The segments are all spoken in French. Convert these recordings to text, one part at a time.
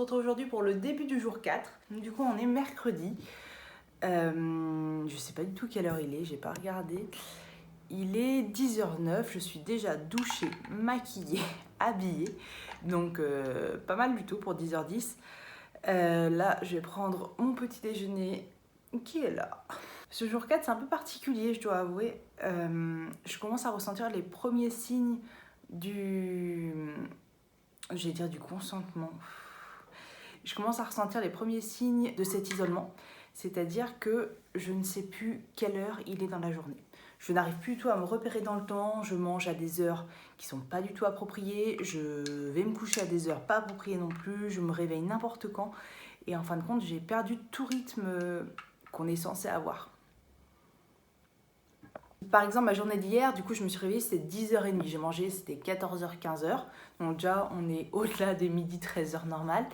retrouve aujourd'hui pour le début du jour 4. Du coup, on est mercredi. Je sais pas du tout quelle heure il est, j'ai pas regardé. Il est 10h09, je suis déjà douchée, maquillée, habillée. Donc pas mal du tout pour 10h10. Là, je vais prendre mon petit déjeuner qui est là. Ce jour 4, c'est un peu particulier, je dois avouer. Je commence à ressentir les premiers signes du consentement. Je commence à ressentir les premiers signes de cet isolement, c'est-à-dire que je ne sais plus quelle heure il est dans la journée. Je n'arrive plus du tout à me repérer dans le temps, je mange à des heures qui sont pas du tout appropriées, je vais me coucher à des heures pas appropriées non plus, je me réveille n'importe quand et en fin de compte, j'ai perdu tout rythme qu'on est censé avoir. Par exemple, ma journée d'hier, du coup, je me suis réveillée, c'était 10h30. J'ai mangé, c'était 14h, 15h. Donc déjà, on est au-delà des midi 13h normales.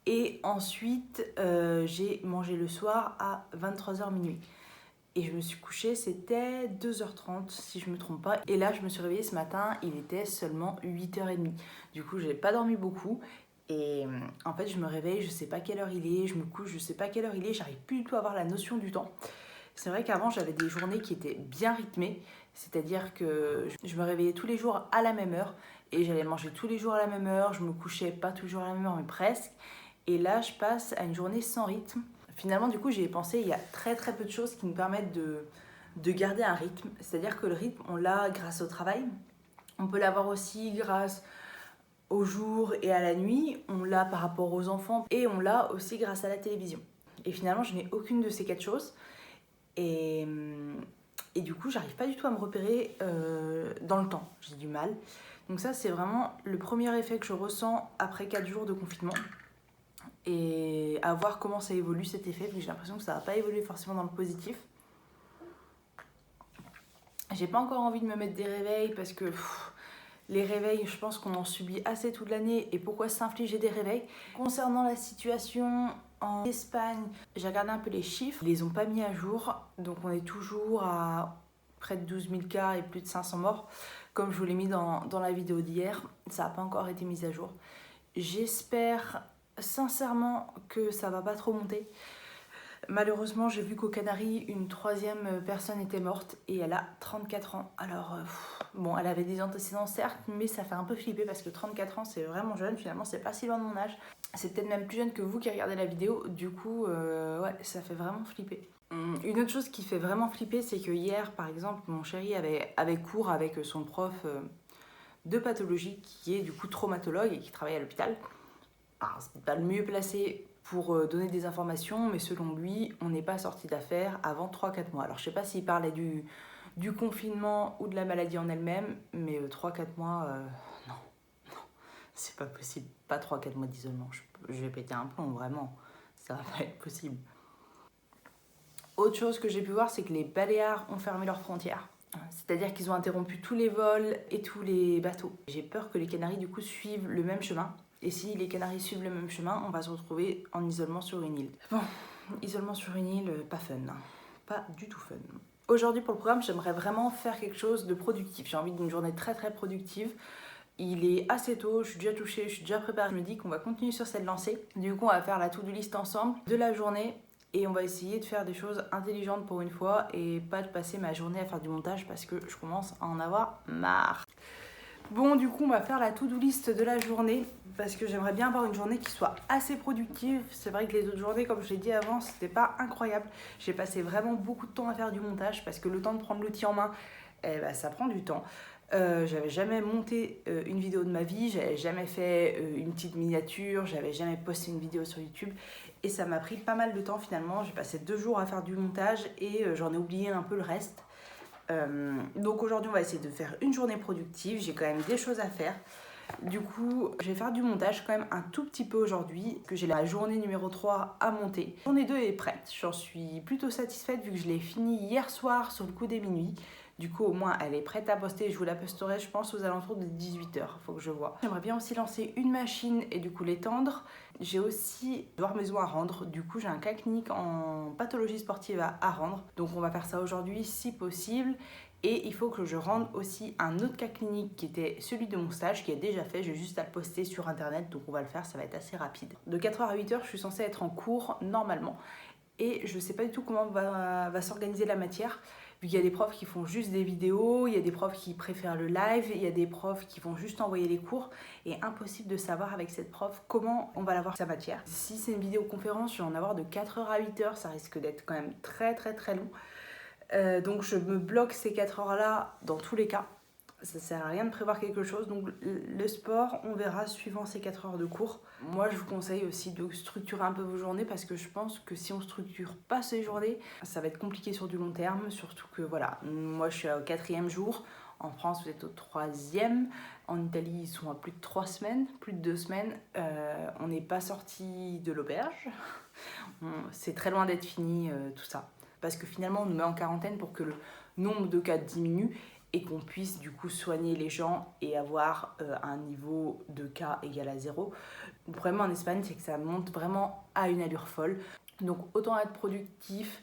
Et ensuite, j'ai mangé le soir à 23h minuit. Et je me suis couchée, c'était 2h30 si je me trompe pas. Et là, je me suis réveillée ce matin, il était seulement 8h30. Du coup, j'ai pas dormi beaucoup. Et en fait, je me réveille, je sais pas quelle heure il est, je me couche, je sais pas quelle heure il est, j'arrive plus du tout à avoir la notion du temps. C'est vrai qu'avant, j'avais des journées qui étaient bien rythmées, c'est-à-dire que je me réveillais tous les jours à la même heure et j'allais manger tous les jours à la même heure, je me couchais pas toujours à la même heure, mais presque. Et là, je passe à une journée sans rythme. Finalement, du coup, j'y ai pensé, il y a très très peu de choses qui nous permettent de garder un rythme. C'est-à-dire que le rythme, on l'a grâce au travail, on peut l'avoir aussi grâce au jour et à la nuit, on l'a par rapport aux enfants et on l'a aussi grâce à la télévision. Et finalement, je n'ai aucune de ces quatre choses. Et du coup, j'arrive pas du tout à me repérer dans le temps. J'ai du mal. Donc ça, c'est vraiment le premier effet que je ressens après 4 jours de confinement. Et à voir comment ça évolue cet effet, parce que j'ai l'impression que ça va pas évoluer forcément dans le positif. J'ai pas encore envie de me mettre des réveils parce que les réveils, je pense qu'on en subit assez toute l'année. Et pourquoi s'infliger des réveils? Concernant la situation en Espagne, j'ai regardé un peu les chiffres. Ils les ont pas mis à jour. Donc on est toujours à près de 12 000 cas et plus de 500 morts. Comme je vous l'ai mis dans la vidéo d'hier, ça n'a pas encore été mis à jour. J'espère sincèrement que ça va pas trop monter. Malheureusement, j'ai vu qu'aux Canaries, une troisième personne était morte et elle a 34 ans. Alors, bon, elle avait des antécédents certes, mais ça fait un peu flipper parce que 34 ans, c'est vraiment jeune. Finalement, c'est pas si loin de mon âge. C'est peut-être même plus jeune que vous qui regardez la vidéo. Du coup, ouais, ça fait vraiment flipper. Une autre chose qui fait vraiment flipper, c'est que hier, par exemple, mon chéri avait cours avec son prof de pathologie qui est du coup traumatologue et qui travaille à l'hôpital. Alors, c'est pas le mieux placé pour donner des informations, mais selon lui, on n'est pas sorti d'affaires avant 3-4 mois. Alors, je sais pas s'il parlait du confinement ou de la maladie en elle-même, mais 3-4 mois, non, c'est pas possible. Pas 3-4 mois d'isolement. Je vais péter un plomb, vraiment. Ça va pas être possible. Autre chose que j'ai pu voir, c'est que les Baléares ont fermé leurs frontières. C'est-à-dire qu'ils ont interrompu tous les vols et tous les bateaux. J'ai peur que les Canaries, du coup, suivent le même chemin. Et si les Canaries suivent le même chemin, on va se retrouver en isolement sur une île. Bon, isolement sur une île, pas fun. Pas du tout fun. Aujourd'hui, pour le programme, j'aimerais vraiment faire quelque chose de productif. J'ai envie d'une journée très très productive. Il est assez tôt, je suis déjà touchée, je suis déjà préparée. Je me dis qu'on va continuer sur cette lancée. Du coup, on va faire la to-do list ensemble de la journée. Et on va essayer de faire des choses intelligentes pour une fois et pas de passer ma journée à faire du montage parce que je commence à en avoir marre. Bon, du coup, on va faire la to-do list de la journée parce que j'aimerais bien avoir une journée qui soit assez productive. C'est vrai que les autres journées, comme je l'ai dit avant, c'était pas incroyable. J'ai passé vraiment beaucoup de temps à faire du montage parce que le temps de prendre l'outil en main, ça prend du temps. J'avais jamais monté une vidéo de ma vie, j'avais jamais fait une petite miniature, j'avais jamais posté une vidéo sur YouTube et ça m'a pris pas mal de temps finalement. J'ai passé 2 jours à faire du montage et j'en ai oublié un peu le reste. Donc aujourd'hui on va essayer de faire une journée productive, j'ai quand même des choses à faire. Du coup je vais faire du montage quand même un tout petit peu aujourd'hui, que j'ai la journée numéro 3 à monter. La journée 2 est prête, j'en suis plutôt satisfaite vu que je l'ai finie hier soir sur le coup des minuit. Du coup au moins elle est prête à poster, je vous la posterai je pense aux alentours de 18h, faut que je vois. J'aimerais bien aussi lancer une machine et du coup l'étendre. J'ai aussi devoir maison à rendre, du coup j'ai un cas clinique en pathologie sportive à rendre. Donc on va faire ça aujourd'hui si possible. Et il faut que je rende aussi un autre cas clinique qui était celui de mon stage, qui est déjà fait. J'ai juste à le poster sur internet, donc on va le faire, ça va être assez rapide. De 4h à 8h, je suis censée être en cours normalement. Et je ne sais pas du tout comment va s'organiser la matière, vu qu'il y a des profs qui font juste des vidéos, il y a des profs qui préfèrent le live, il y a des profs qui vont juste envoyer les cours. Et impossible de savoir avec cette prof comment on va l'avoir sa matière. Si c'est une vidéoconférence, je vais en avoir de 4h à 8h, ça risque d'être quand même très long. Donc je me bloque ces 4 heures-là dans tous les cas. Ça sert à rien de prévoir quelque chose. Donc le sport, on verra suivant ces 4 heures de cours. Moi, je vous conseille aussi de structurer un peu vos journées parce que je pense que si on structure pas ces journées, ça va être compliqué sur du long terme. Surtout que voilà, moi je suis au 4e jour. En France, vous êtes au 3e. En Italie, ils sont à plus de 3 semaines, plus de 2 semaines. On n'est pas sorti de l'auberge. C'est très loin d'être fini tout ça. Parce que finalement, on nous met en quarantaine pour que le nombre de cas diminue et qu'on puisse du coup soigner les gens et avoir un niveau de cas égal à 0. Le problème en Espagne, c'est que ça monte vraiment à une allure folle. Donc autant être productif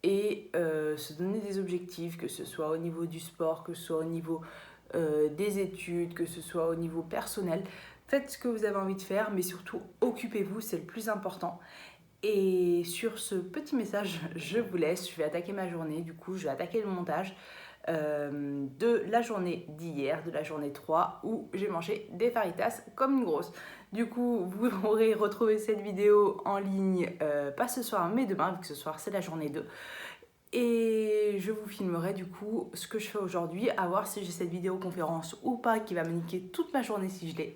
et se donner des objectifs, que ce soit au niveau du sport, que ce soit au niveau des études, que ce soit au niveau personnel. Faites ce que vous avez envie de faire, mais surtout occupez-vous, c'est le plus important. Et sur ce petit message, je vous laisse, je vais attaquer ma journée. Du coup, je vais attaquer le montage de la journée d'hier, de la journée 3, où j'ai mangé des faritas comme une grosse. Du coup, vous aurez retrouvé cette vidéo en ligne, pas ce soir, mais demain, vu que ce soir, c'est la journée 2. Et je vous filmerai du coup ce que je fais aujourd'hui, à voir si j'ai cette vidéoconférence ou pas, qui va me niquer toute ma journée si je l'ai.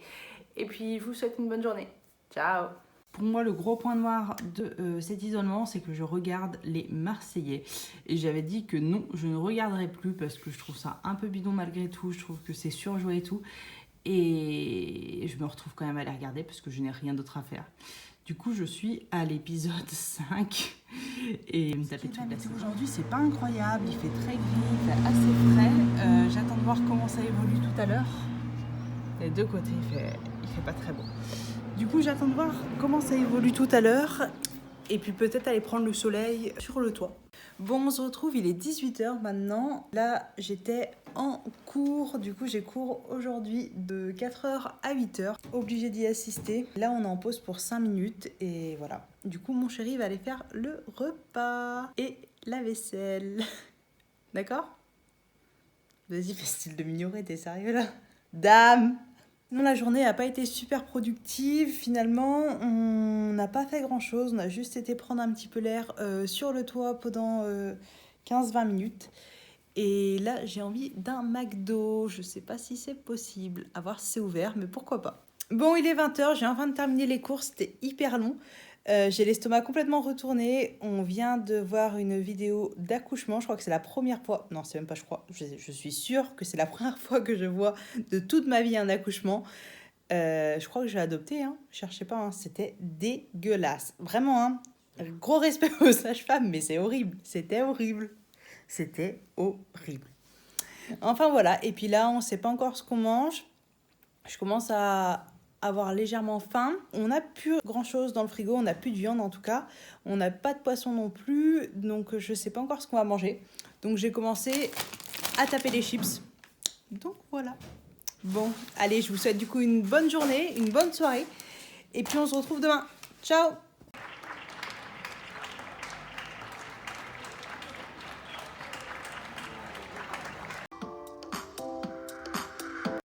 Et puis, je vous souhaite une bonne journée. Ciao! Pour moi, le gros point noir de cet isolement, c'est que je regarde les Marseillais. Et j'avais dit que non, je ne regarderai plus parce que je trouve ça un peu bidon malgré tout. Je trouve que c'est surjoué et tout. Et je me retrouve quand même à les regarder parce que je n'ai rien d'autre à faire. Du coup, je suis à l'épisode 5. Et me taper toute la semaine. Aujourd'hui, c'est pas incroyable. Il fait très gris, il fait assez frais. J'attends de voir comment ça évolue tout à l'heure. Des deux côtés, il fait pas très beau. Du coup, j'attends de voir comment ça évolue tout à l'heure et puis peut-être aller prendre le soleil sur le toit. Bon, on se retrouve, il est 18h maintenant. Là, j'étais en cours. Du coup, j'ai cours aujourd'hui de 4h à 8h. Obligée d'y assister. Là, on est en pause pour 5 minutes et voilà. Du coup, mon chéri va aller faire le repas et la vaisselle. D'accord? Vas-y, fais style de m'ignorer, t'es sérieux là? Dame! Non, la journée n'a pas été super productive. Finalement, on n'a pas fait grand-chose. On a juste été prendre un petit peu l'air sur le toit pendant 15-20 minutes. Et là, j'ai envie d'un McDo. Je ne sais pas si c'est possible. À voir si c'est ouvert, mais pourquoi pas. Bon, il est 20h. J'ai enfin terminé les courses. C'était hyper long. J'ai l'estomac complètement retourné. On vient de voir une vidéo d'accouchement. Je crois que c'est la première fois. Non, c'est même pas je crois. Je suis sûre que c'est la première fois que je vois de toute ma vie un accouchement. Je crois que j'ai adopté. Hein. Cherchez pas. Hein. C'était dégueulasse. Vraiment. Hein. Gros respect aux sages-femmes, mais c'est horrible. C'était horrible. C'était horrible. Enfin voilà. Et puis là, on ne sait pas encore ce qu'on mange. Je commence à avoir légèrement faim. On n'a plus grand chose dans le frigo, on n'a plus de viande en tout cas, on n'a pas de poisson non plus, donc je sais pas encore ce qu'on va manger. Donc j'ai commencé à taper les chips. Donc voilà. Bon, allez, je vous souhaite du coup une bonne journée, une bonne soirée, et puis on se retrouve demain. Ciao!